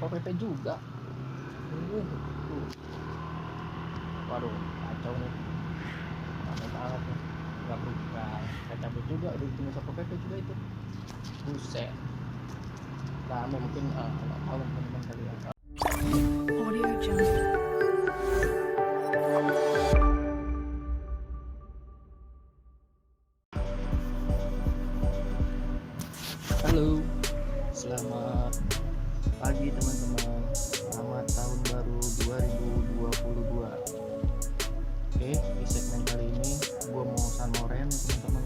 Satpol PP juga. Waduh, kacau nih, rame banget nih. Gak cabut juga, udah ditunggu Satpol PP juga itu. Buset, rame mungkin nggak tahu teman-teman kali ya. Audio Jungle. Halo, selamat pagi teman-teman. Selamat tahun baru 2022. Oke, di segmen kali ini gue mau sanmoren teman-teman.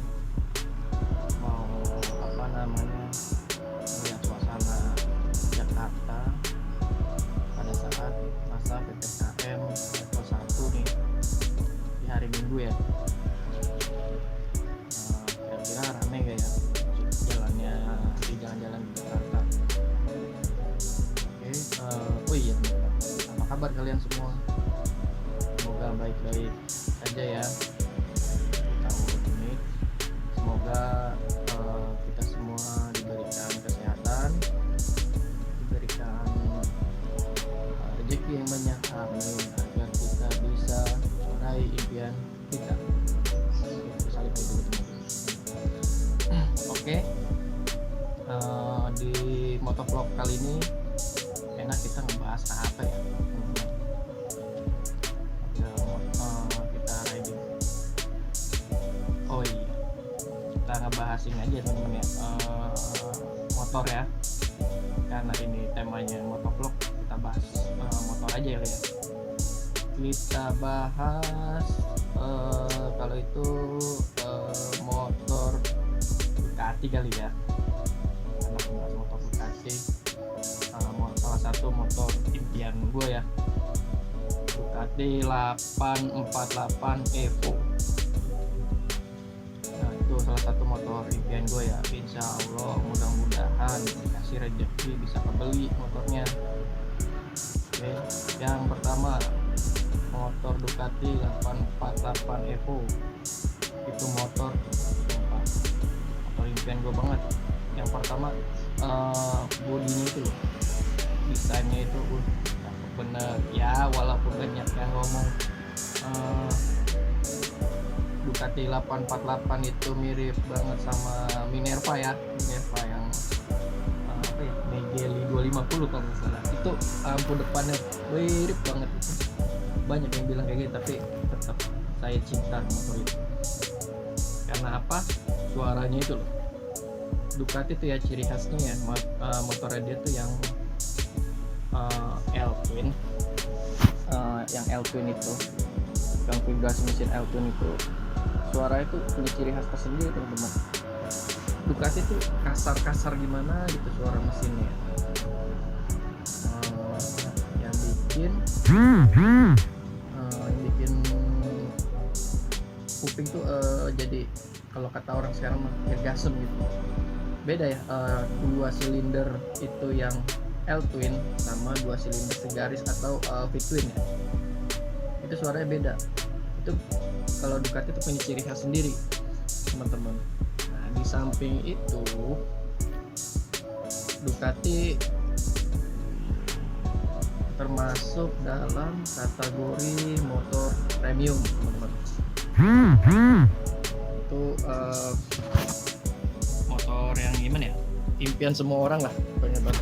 Mau melihat suasana Jakarta pada saat masa PPKM level 1 nih di hari Minggu ya. Kira-kira rame gak ya jalannya di jalan-jalan di Jakarta? Oke, oh iya teman-teman, apa kabar kalian semua? Semoga baik-baik saja ya di tahun ini. Semoga kita semua diberikan kesehatan, diberikan rezeki yang banyak, amin, agar kita bisa meraih impian kita. Saling dulu teman-teman. Oke, di motovlog kali ini enak kita ngebahas apa ya teman-teman? Kita riding. Oh iya, kita ngebahas ini aja teman-teman ya, motor ya, karena ini temanya motovlog, kita bahas motor aja ya. Kita bahas kalau itu motor Ducati kali ya, karena bahas motor Ducati, salah satu motor impian gue ya, Ducati 848 Evo. Nah itu salah satu motor impian gue ya, insya Allah mudah-mudahan dikasih rezeki bisa kebeli motornya. Oke, yang pertama motor Ducati 848 Evo. Itu motor impian gue banget. Yang pertama bodinya itu loh, desainnya itu cakep bener ya, walaupun banyak yang ngomong Ducati 848 itu mirip banget sama Minerva ya, Minerva yang Megeli 250 kalau nggak salah. Itu lampu depannya mirip banget itu. Banyak yang bilang kayak gitu, tapi tetap saya cinta motor itu. Karena apa? Suaranya itu loh. Ducati tuh ya ciri khasnya ya, motornya dia tuh yang L-twin, yang L-twin itu, konfigurasi mesin L-twin itu, suara itu punya ciri khas tersendiri teman-teman. Ducati tuh kasar-kasar gimana gitu suara mesinnya. Yang bikin kuping tuh jadi, kalau kata orang sekarang mah gasem gitu. Beda ya, 2 silinder itu yang L-twin sama 2 silinder segaris atau V-twin ya, itu suaranya beda. Itu kalau Ducati itu punya ciri khas sendiri teman-teman. Nah di samping itu Ducati termasuk dalam kategori motor premium teman-teman. Itu motor yang gimana ya, impian semua orang lah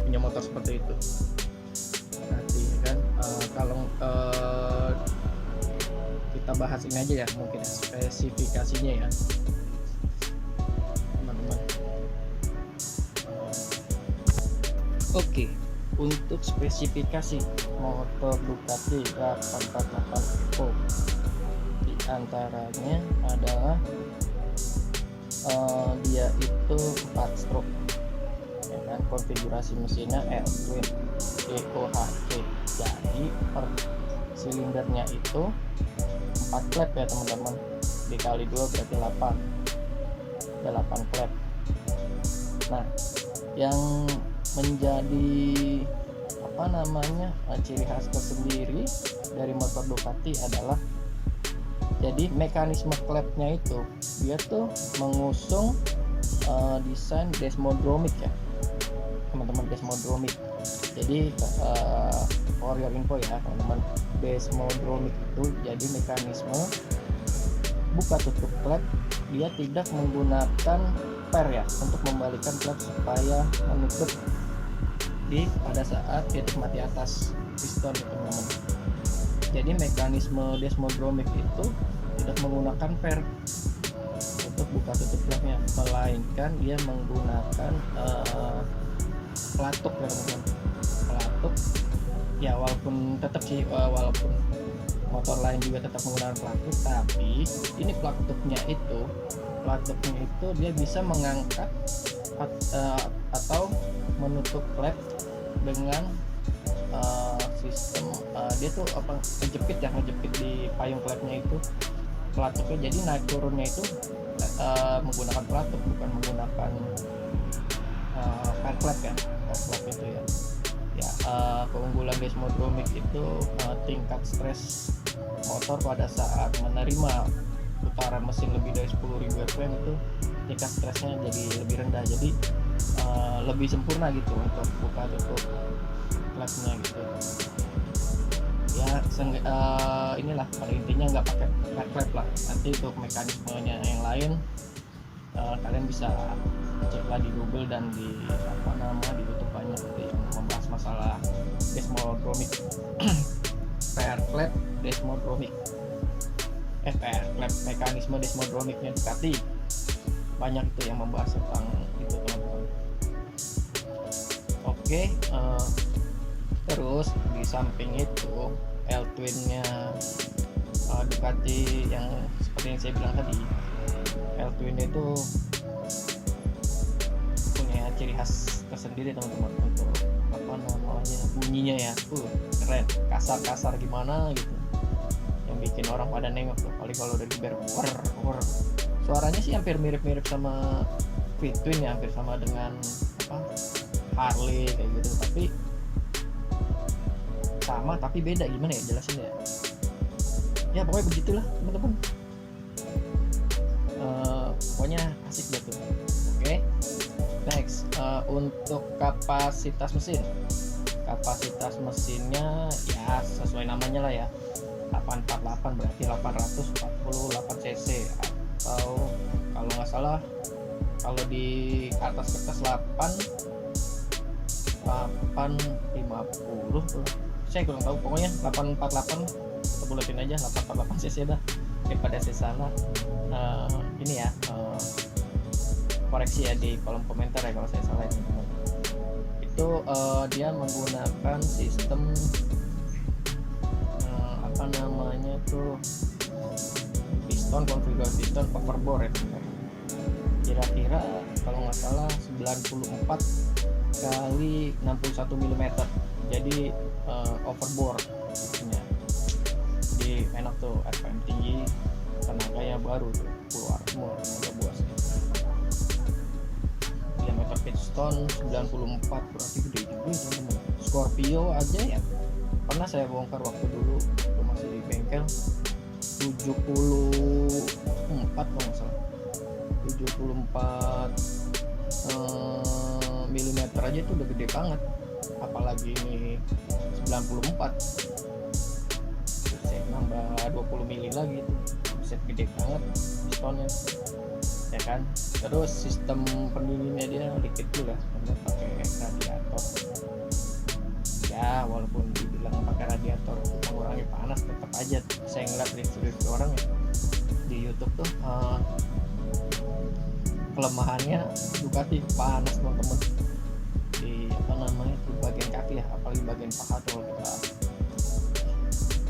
punya motor seperti itu. Nanti kan kalau kita bahas ini aja ya, mungkin spesifikasinya ya teman-teman. Oke, untuk spesifikasi motor Ducati 848 Evo, di antaranya adalah dia itu 4 stroke ya kan, konfigurasi mesinnya L-twin DOHC, jadi per silindernya itu 4 klep ya teman-teman, dikali 2 berarti 8, ada 8 klep. Nah yang menjadi ciri khas tersendiri dari motor Ducati adalah, jadi mekanisme klepnya itu dia tuh mengusung desain desmodromic ya. teman-teman Desmodromic. Jadi for your info ya teman-teman, Desmodromic itu jadi mekanisme buka tutup klep, dia tidak menggunakan per ya untuk membalikan klep supaya menutup pada saat titik mati atas piston ya teman-teman. Jadi mekanisme Desmodromic itu tidak menggunakan per untuk buka tutup klepnya, melainkan dia menggunakan pelatuk ya teman-teman. Pelatuk ya, walaupun tetap sih walaupun motor lain juga tetap menggunakan pelatuk, tapi ini pelatuknya itu dia bisa mengangkat atau menutup klep dengan sistem dia tuh ngejepit di payung klepnya itu pelatuknya. Jadi naik turunnya itu menggunakan pelatuk, bukan menggunakan per klep ya, klep itu ya. Keunggulan Desmodromic itu tingkat stres motor pada saat menerima putaran mesin lebih dari 10.000 rpm itu tingkat stresnya jadi lebih rendah, jadi lebih sempurna gitu untuk buka tutup klepnya gitu ya. Inilah pada intinya nggak pakai klep lah. Nanti untuk mekanismenya yang lain kalian bisa cek lah di Google dan di di YouTube banyak gitu yang membahas masalah Desmodromic PR klep Desmodromic PR klep mekanisme Desmodromicnya Ducati, banyak itu yang membahas tentang itu teman-teman. Oke, terus di samping itu L-twin-nya Ducati yang seperti yang saya bilang tadi, L-twin itu punya ciri khas tersendiri teman-teman untuk bunyinya ya, keren, kasar gimana gitu, yang bikin orang pada nengok tuh. Kali kalau udah diber suaranya sih hampir mirip sama V-twin ya, hampir sama dengan Harley kayak gitu, tapi sama tapi beda, gimana ya jelasin ya pokoknya begitulah teman-teman. Pokoknya asik gitu. Oke, next, untuk kapasitas mesinnya ya sesuai namanya lah ya, 848 berarti 848 cc, atau kalau nggak salah kalau di atas kertas 850 saya kurang tahu, pokoknya 848 kita buletin aja 848 cc dah daripada saya salah. Ini ya, koreksi ya di kolom komentar ya kalau saya salah ya teman-teman. Itu dia menggunakan sistem piston, konfigurasi piston overbore ya. Kira-kira kalau nggak salah 94 kali 61 mm, jadi overbore ya. Jadi enak tuh, RPM tinggi, tenaganya baru tuh, keluar semua tenaga buas. Diameter piston 94, berarti gede juga ya teman-teman. Scorpio aja ya, pernah saya bongkar waktu dulu masih di bengkel, 74 kalau nggak salah, 74 mm aja itu udah gede banget, apalagi ini 94, saya nambah 20 mili lagi itu bisa gede banget pistonnya ya kan. Terus sistem pendinginnya dia liquid cool ya, pakai radiator ya, walaupun dibilang pakai radiator mengurangi panas, tetap aja saya ngeliat review orang ya di YouTube tuh kelemahannya Ducati panas teman-teman di di bagian kaki ya, apalagi bagian paha tuh kita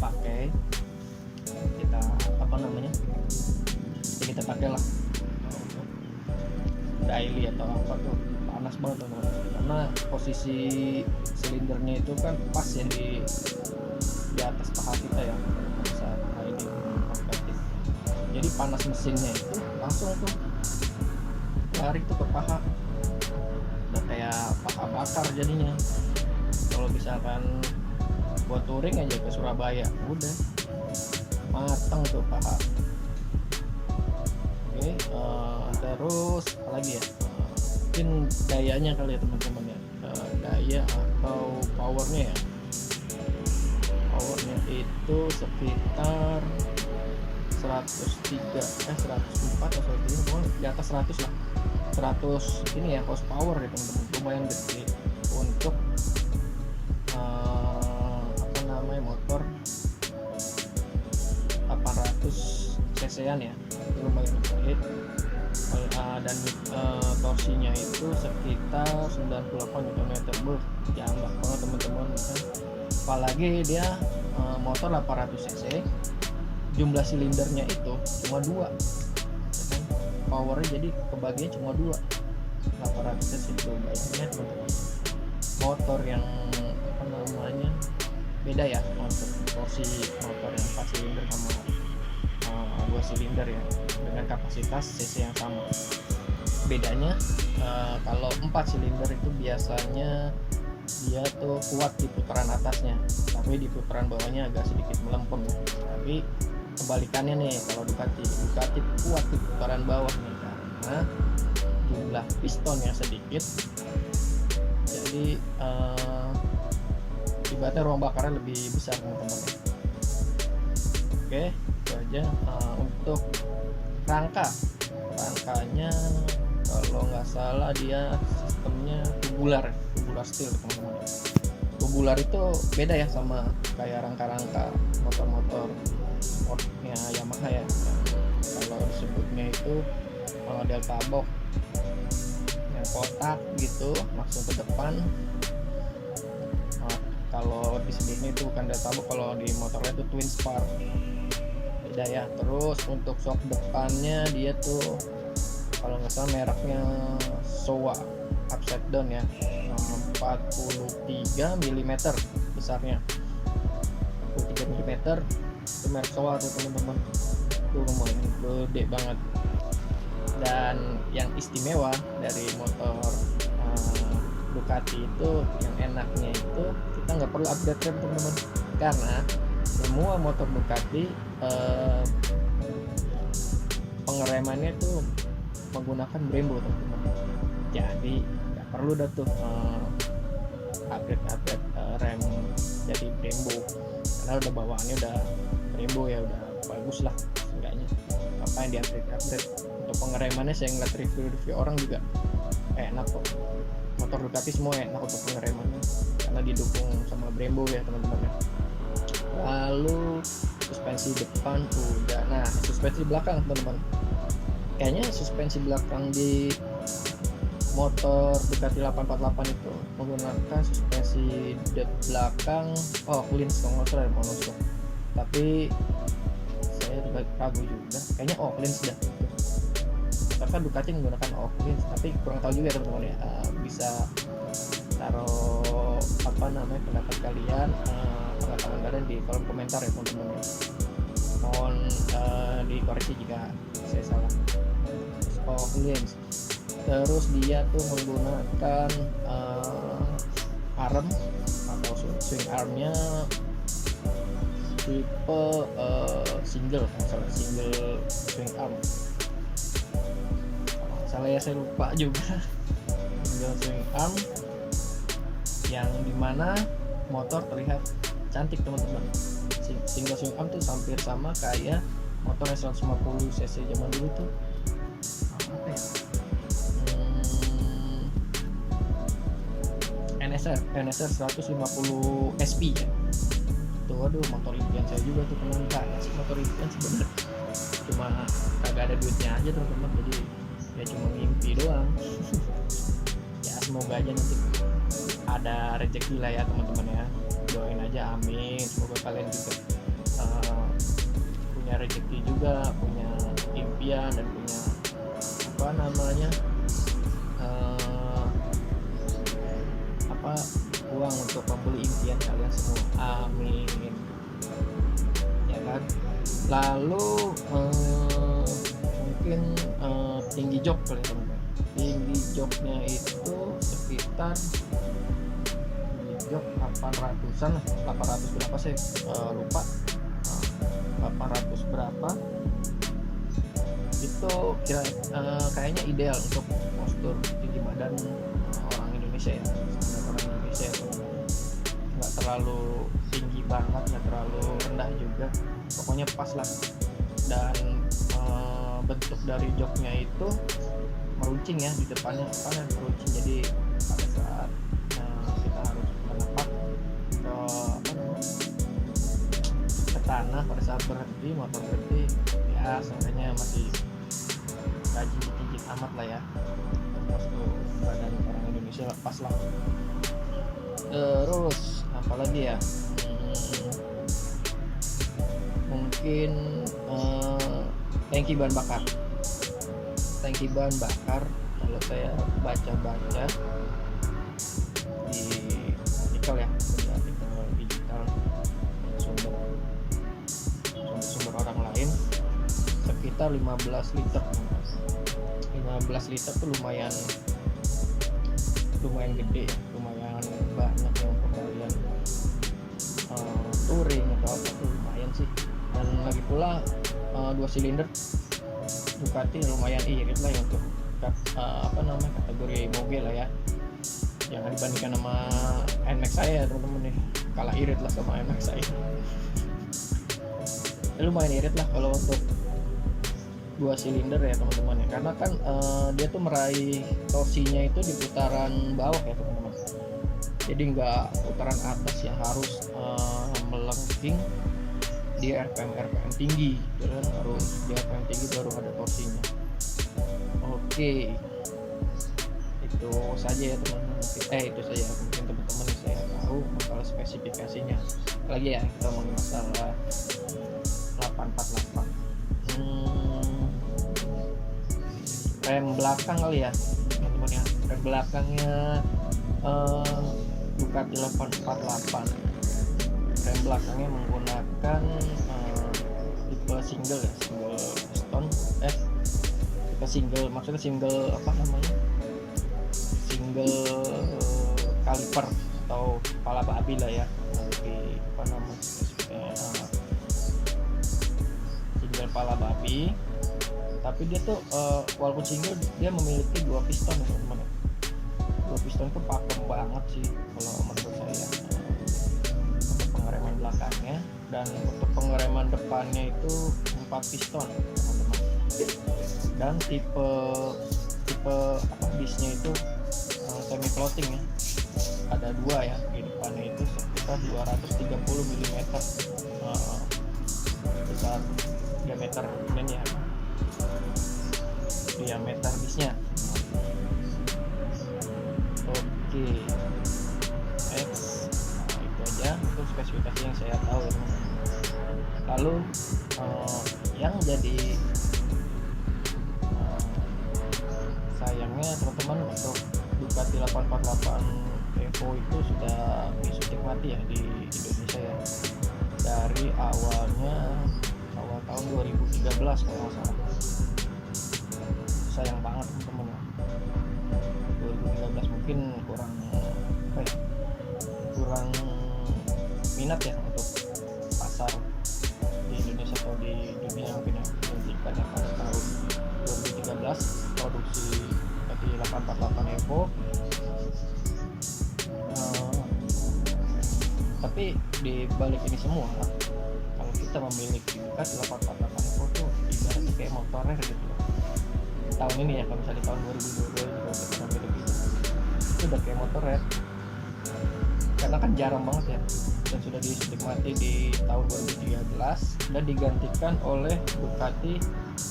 pakai, kita pakai lah daily atau apa tuh panas banget teman-teman, karena posisi silindernya itu kan pas ya di atas paha kita ya saat riding kompetitif. Jadi panas mesinnya itu langsung tuh lari tuh ke paha, udah kayak paha bakar jadinya. Kalau misalkan buat touring aja ke Surabaya udah mateng tuh paha. Oke, terus apalagi ya, mungkin gayanya kali ya teman-teman ya, dia atau powernya ya. Powernya itu sekitar 104 atau 103, pokoknya di atas 100 lah. 100 ini ya horsepower ya teman-teman, lumayan gede untuk apa namanya, motor 800 cc-an ya, itu lumayan gede. Dan torsinya itu sekitar 98 Nm. Jambak banget teman-teman kan. Apalagi dia motor 800 cc, jumlah silindernya itu cuma 2 ya kan? Powernya jadi kebagian cuma 2, 800 cc itu baiknya teman-teman. Motor yang apa namanya, beda ya untuk torsi motor yang 4 silinder sama 2 silinder ya, dengan kapasitas cc yang sama. Bedanya kalau 4 silinder itu biasanya dia tuh kuat di putaran atasnya, tapi di putaran bawahnya agak sedikit melempem. Tapi kebalikannya nih, kalau Ducati kuat di putaran bawah nih karena jumlah pistonnya sedikit, jadi ibaratnya ruang bakarnya lebih besar teman-teman. Oke, itu aja. Untuk rangkanya kalau nggak salah dia sistemnya tubular steel teman-teman. Tubular itu beda ya sama kayak rangka-rangka motor-motor sportnya Yamaha ya. Kalau disebutnya itu delta box yang kotak gitu langsung ke depan. Kalau disebutnya itu bukan delta box, kalau di motornya itu twin spar, beda ya. Terus untuk shock depannya dia tuh kalau nggak salah mereknya Showa upside down ya, 43 mm besarnya, 43 mm itu merek Showa tuh teman-teman, itu lumayan gede banget. Dan yang istimewa dari motor Ducati itu, yang enaknya itu kita nggak perlu update rem teman-teman, karena semua motor Ducati pengeremannya itu menggunakan Brembo teman-teman. Jadi nggak perlu dah tuh update rem jadi Brembo, karena udah bawaannya udah Brembo ya, udah bagus lah seenggaknya. Apa yang di update. Untuk pengeremannya saya ngeliat review orang juga enak kok. Motor Ducati semua enak untuk pengeremannya karena didukung sama Brembo ya teman-teman ya. Lalu suspensi depan udah. Nah, suspensi belakang teman-teman, kayaknya suspensi belakang di motor Ducati 848 itu menggunakan suspensi belakang Oaklins kalau nggak salah, monoshock. Tapi saya ragu juga, kayaknya Oaklins dah. Karena Ducati menggunakan Oaklins, tapi kurang tahu juga teman-teman ya. Bisa taruh apa namanya pendapat kalian, pengetahuan kalian di kolom komentar ya teman-teman ya. Mohon dikoreksi jika saya salah. Oaklins. Terus dia tuh menggunakan arm atau swing armnya tipe single swing arm. Salah ya, saya lupa juga. Single swing arm yang dimana motor terlihat cantik teman-teman. Single swing arm tuh hampir sama kayak motor 150 cc zaman dulu tuh apa ya, NSR 150 SP ya. Tuh, aduh, motor impian saya juga tuh teman-teman. Banyak sih motor impian sebenarnya, cuma kagak ada duitnya aja teman-teman, jadi ya cuma mimpi doang. Ya semoga aja nanti ada rezeki lah ya teman-teman ya, doain aja, amin. Semoga kalian juga punya rezeki juga, punya impian dan punya apa namanya uang untuk membeli impian kalian semua, amin ya kan. Lalu mungkin tinggi jok kali teman-teman. Tinggi joknya itu sekitar jok 800-an lah, 800 berapa sih lupa, 800 berapa itu kayaknya ideal untuk postur tinggi badan orang Indonesia ya, orang Indonesia terlalu tinggi banget, nggak terlalu rendah juga, pokoknya pas lah. Dan bentuk dari joknya itu meruncing ya, di depannya meruncing, jadi pada saat kita harus menepak ke ke tanah pada saat berhenti, motor berhenti, ya seenggaknya masih rajin dikit amat lah ya, termasuk badan orang Indonesia pas lah. Terus apalagi ya, mungkin tangki bahan bakar. Tangki bahan bakar kalau saya baca-baca di artikel ya, artikel digital, sumber orang lain, sekitar 15 liter. 15 liter tuh lumayan gede ya, lumayan banyak yang kalian touring atau apa tuh lumayan sih. Dan lagi pula 2 silinder Ducati lumayan irit lah ya untuk kategori mobil lah ya. Jangan dibandingkan sama NMAX saya teman-teman nih, kalah irit lah sama NMAX saya. Lumayan irit lah kalau untuk 2 silinder ya teman-teman ya, karena kan dia tuh meraih torsinya itu di putaran bawah ya teman-teman, jadi nggak putaran atas yang harus melengking di RPM tinggi, dan harus di RPM tinggi baru ada torsinya. Oke, itu saja ya teman-teman, itu saja mungkin teman-teman saya tahu masalah spesifikasinya. Lagi ya, kita mau masalah 848. Rem belakang kali ya teman-teman ya. Rem belakangnya Ducati 848. Rem belakangnya menggunakan tipe single ya, single piston, tipe single, maksudnya single apa namanya, single kaliper atau kepala babi lah ya, nanti apa namanya single kepala babi. Tapi dia tuh walaupun single, dia memiliki 2 piston ya teman-teman. 2 piston tuh pakem banget sih kalau menurut saya untuk pengereman belakangnya, dan untuk pengereman depannya itu 4 piston teman-teman. Dan tipe disnya itu semi floating ya, ada 2 ya di depannya, itu sekitar 230 mm besar diameter ini ya, diameter disnya. Oke, next. Itu aja untuk spesifikasi yang saya tahu. Lalu yang jadi sayangnya teman-teman, untuk Ducati 848 Evo itu sudah disuntik mati ya di Indonesia ya, dari awal tahun 2013 kalau nggak salah. Sayang banget teman-teman ya. 2013 mungkin kurang minat ya untuk pasar di Indonesia atau di dunia, mungkin yang dihentikan ya pada tahun 2013 produksi Ducati 848 Evo. Tapi di balik ini semua, kalau kita memiliki Ducati 848 Evo tuh ibaratnya kayak motor rare gitu loh. Tahun ini ya, kalau misalnya tahun 2022 juga kita memiliki itu udah kayak motor rare, karena kan jarang banget ya, dan sudah disuntik mati di tahun 2013 dan digantikan oleh Ducati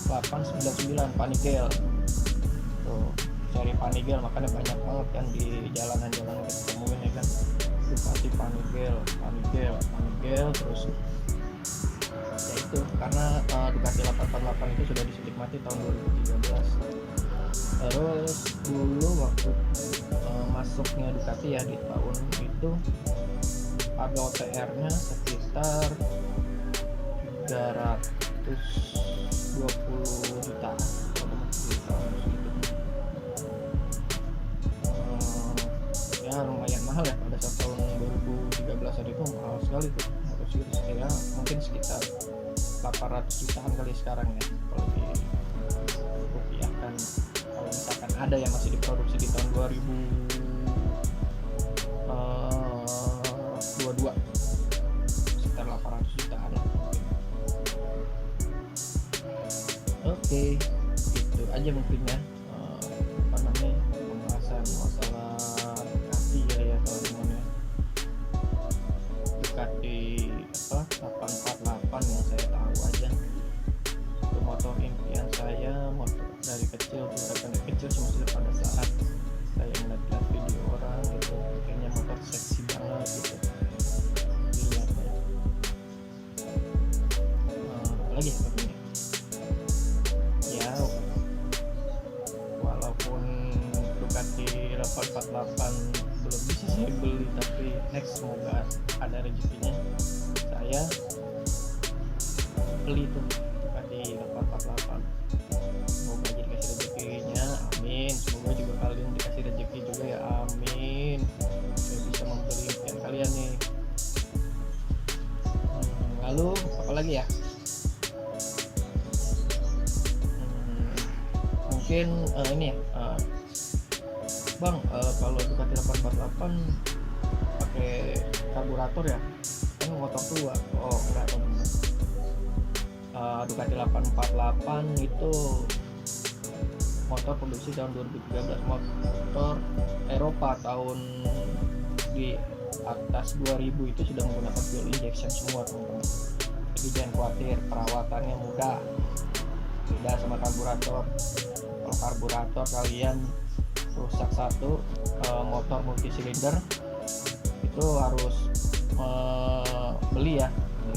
899 Panigale. Tuh, seri Panigale, makanya banyak banget kan di jalanan-jalanan kita temuin ya kan, Ducati Panigale terus ya itu karena Ducati 848 itu sudah disuntik mati tahun 2013. Terus dulu waktu masuknya Ducati ya di tahun itu, harga OTR-nya sekitar 320 juta di tahun itu. Ya lumayan mahal ya pada saat tahun 2013 itu, mahal sekali tuh. Ya, mungkin sekitar 800 jutaan kali sekarang ya kalau di rupiah kan. Kalau misalkan ada yang masih diproduksi di tahun 2022 aja mungkin ya, apa namanya, pembahasan masalah Ducati ya teman-teman ya. Ducati apa 848 yang saya tahu aja, itu motor impian saya, motor dari kecil tuh, dari kecil cuma pada saat saya ngeliat video orang gitu, kayaknya motor seksi banget gitu dilihatnya. Apalagi ya katanya ya, walaupun Ducati 848 belum bisa saya beli, tapi next semoga ada rezekinya saya beli tuh Ducati 848. Semoga aja dikasih rezekinya, amin. Semoga juga kalian dikasih rezeki juga ya, amin. Saya bisa membeli impian kalian nih. Lalu apa lagi ya? Mungkin ini ya, Bang, kalau Ducati 848 pakai karburator ya, kan motor tua. Oh enggak teman-teman, Ducati 848 itu motor produksi tahun 2013, motor Eropa tahun di atas 2000 itu sudah menggunakan fuel injection semua teman-teman. Jadi jangan khawatir, perawatannya mudah, beda sama karburator. Kalau karburator kalian rusak satu, motor multisilinder itu harus beli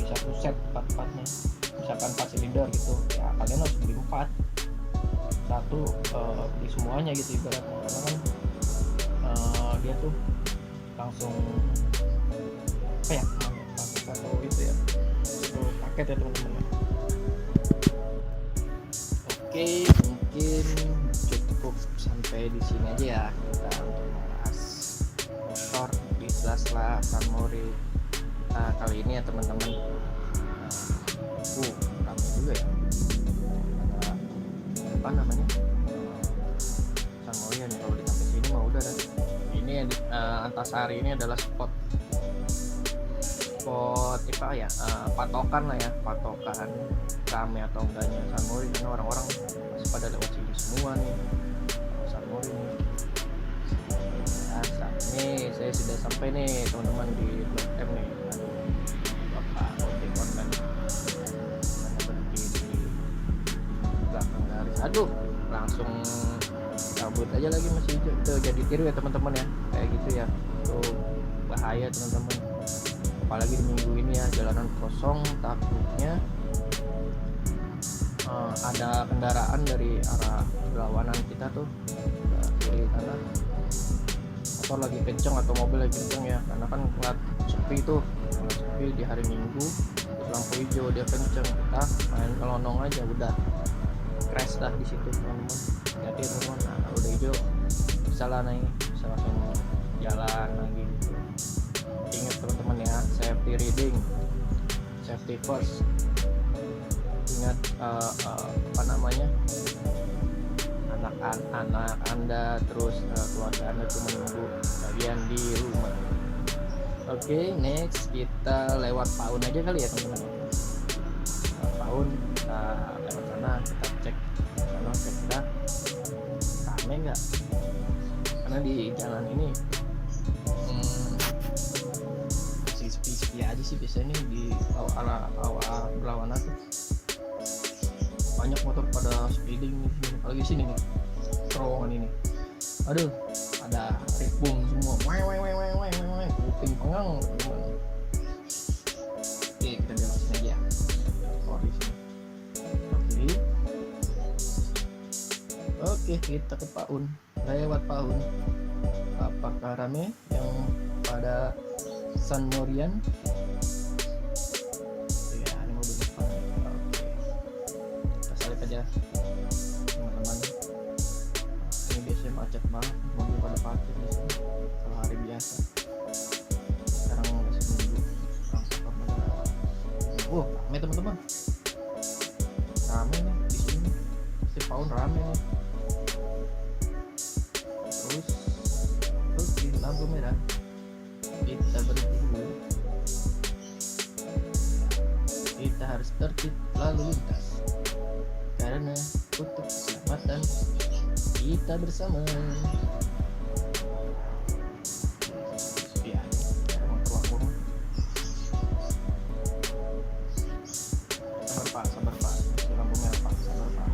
satu set part-partnya, misalkan 4 silinder gitu ya, kalian harus beli 4, satu beli semuanya gitu ibaratnya, karena kan dia tuh langsung apa ya, atau itu ya, itu paket ya teman-teman ya. Oke, mungkin cukup sampai di sini aja ya kita untuk membahas motor di sela-sela San Mori kali ini ya teman-teman. Ramai juga ya, apa namanya, San Mori nih. Kalau di sampai sini mah udah dah. Ini Antasari ini adalah spot apa ya, patokan lah ya, patokan rame atau enggaknya San Mori, karena orang-orang masih pada lewat sini semua nih San Mori nih. Nih saya sudah sampai nih teman-teman di Blok M nih. Aduh, bapak ojek online mana berhenti di belakang garis. Aduh, langsung cabut aja lagi, masih hijau. Tuh jadi tiru ya teman-teman ya, kayak gitu ya. Tuh bahaya teman-teman, apalagi di minggu ini ya, jalanan kosong, takutnya ada kendaraan dari arah berlawanan kita tuh kiri kanan, motor lagi kenceng atau mobil lagi kenceng ya, karena kan ngeliat sepi tuh, sepi di hari Minggu, terus lampu hijau dia kenceng, kita main kelonong aja udah crash dah di situ teman-teman. Jadi teman-teman, nah, udah hijau bisa lah naik, bisa langsung jalan lagi gitu. Ingat teman-teman ya, safety riding, safety first. Ingat apa namanya, anak Anda terus keluarga Anda itu menunggu kalian di rumah. Oke, next kita lewat Paun aja kali ya teman-teman. Paun kita lewat sana, kita cek kalau kira-kira rame nggak, karena di jalan ini sepi aja sih biasanya di awal berlawanan tuh banyak motor pada speeding nih, apalagi sini nih terowongan ini. Aduh, ada ribung semua, kuping pengang teman. Oke, kita belok sini aja, sorry sini. Oke, kita ke Paun, lewat Paun. Apakah rame yang pada San Morian? Ya, ini mobil depan. Oke, kita salip aja teman-teman. Ini biasanya macet banget, mobil pada parkir di sini kalau hari biasa. Sekarang masih minggu, langsung pada rame teman-teman, rame nih di sini, si Paun rame nih. Terus oke, lampu merah, kita berhenti dulu, kita harus tertib lalu lintas karena untuk keselamatan keselamatan kita bersama. Iya, emang tua aku mah. Sabar pak, si lampu merah pak, sabar pak.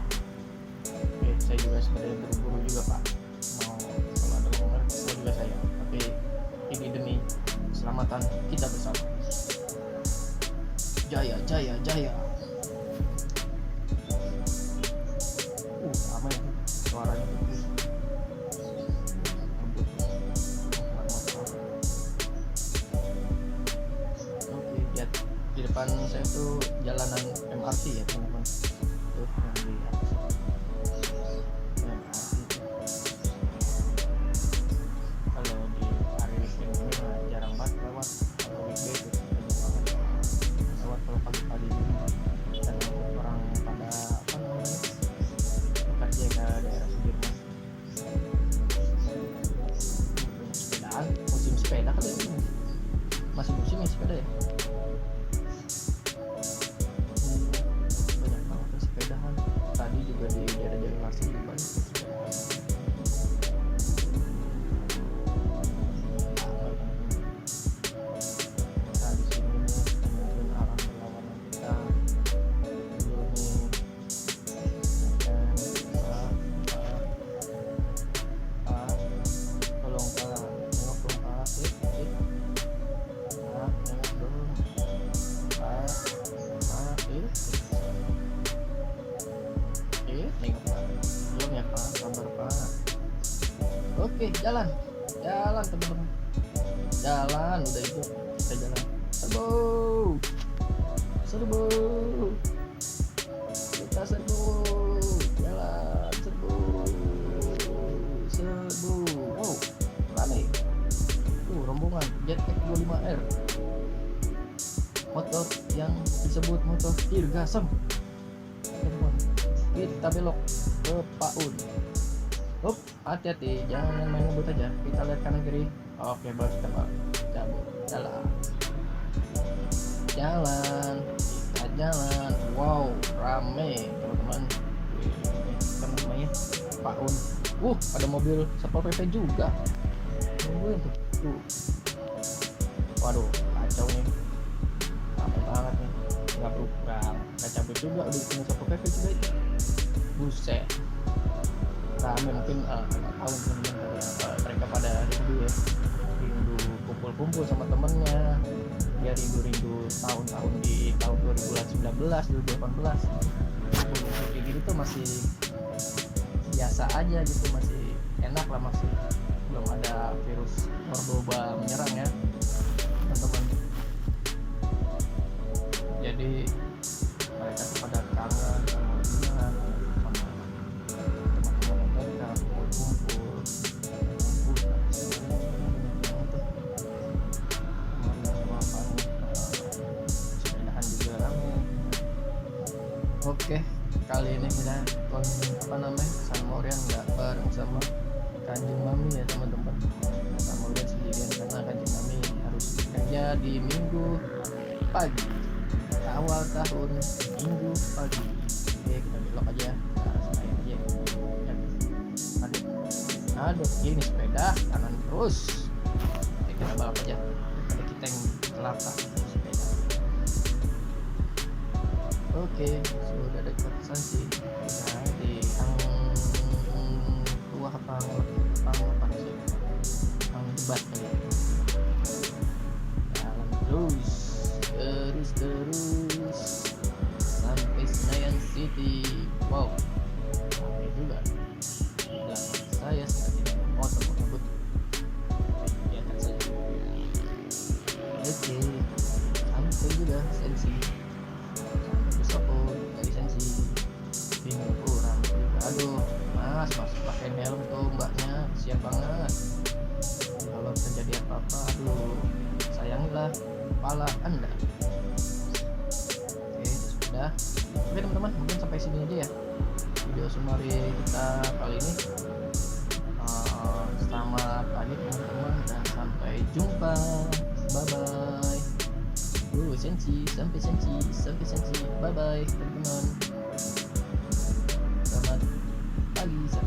Oke, saya juga sebenarnya buru-buru juga pak, mau kalau ada lowongan saya juga saya, tapi ini demi keselamatan kita bersama. Jaya jaya jaya. Ramai itu suaranya itu. Oke, lihat di depan saya tuh jalanan MRT ya teman-teman. Tuh yang di atas. MRT tuh. Kalau di hari weekend ini mah jarang banget lewat. Kalau weekday tuh banyak banget lewat kalau pagi-pagi dan orang pada apa namanya bekerja ke daerah Sudirman. Sepedaan, musim sepeda kan ini masih musim ya sepeda ya. Banyak banget ya sepedahan. Tadi juga di daerah Jakarta juga banyak sepedahan. Nah di sini nih menuju arah berlawanan kita dulu nih. Tolong pak, nengok dong pak, nengok dong pak, nengok pak, belum ya pak, sabar pak. Oke, jalan teman-teman, jalan udah itu kita jalan, serbu, kita serbu, jalan serbu. Wow, rame. Tuh rombongan Jetpack 25R. Motor yang disebut motor irgasem. Teman-teman, kita belok ke Paun. Hop, hati-hati, jangan main ngebut aja. Kita lihat kanan kiri. Oke, baru kita cabut. Kita jalan. Wow, rame teman-teman. Apa namanya? Paun. Ada mobil Satpol PP juga. Nungguin tuh. Waduh, kacau nih. Ramai banget nih. Nggak cabut juga udah ketemu Satpol PP juga itu. Buset. Ramai mungkin nggak tahu teman-teman, mereka pada rindu kumpul-kumpul sama temennya. Dia rindu tahun-tahun di tahun 2019, 2018. Kayak gitu tuh masih biasa aja gitu, masih enak lah, masih belum ada virus narkoba menyerang ya teman-teman. Jadi mereka tuh pada kangen sama teman-teman mereka kumpul sepedahan juga rame. Oke, kali ini kita San Morian nggak bareng sama Kanjeng Mami ya teman-teman. San Morian sendirian karena Kanjeng Mami harus bekerja di minggu pagi, awal tahun minggu pagi. Oke, kita belok aja selain aja. Aduh, ini sepeda kanan terus. Oke, kita balap aja daripada kita yang celaka sepeda. Oke, sudah dekat Sansi. Kita di Hang apa sih? Hang Debat ya. Jalan terus sampai Senayan City. Wow, ramai juga. Di belakang saya sedang motor mengebut. Biarkan saja. Oke, sampai juga Sensi. Dari Sensi bingung kurang juga. Aduh mas pakai helm tuh mbaknya, siap banget kalau terjadi apa-apa. Aduh, sayangilah kepala anda. Oke, sudah. Oke teman-teman, mungkin sampai sini aja ya video summary kita kali ini. Selamat pagi teman-teman dan sampai jumpa. Bye bye. Sensi, sampai Sensi. Bye bye teman-teman. Selamat lagi bisa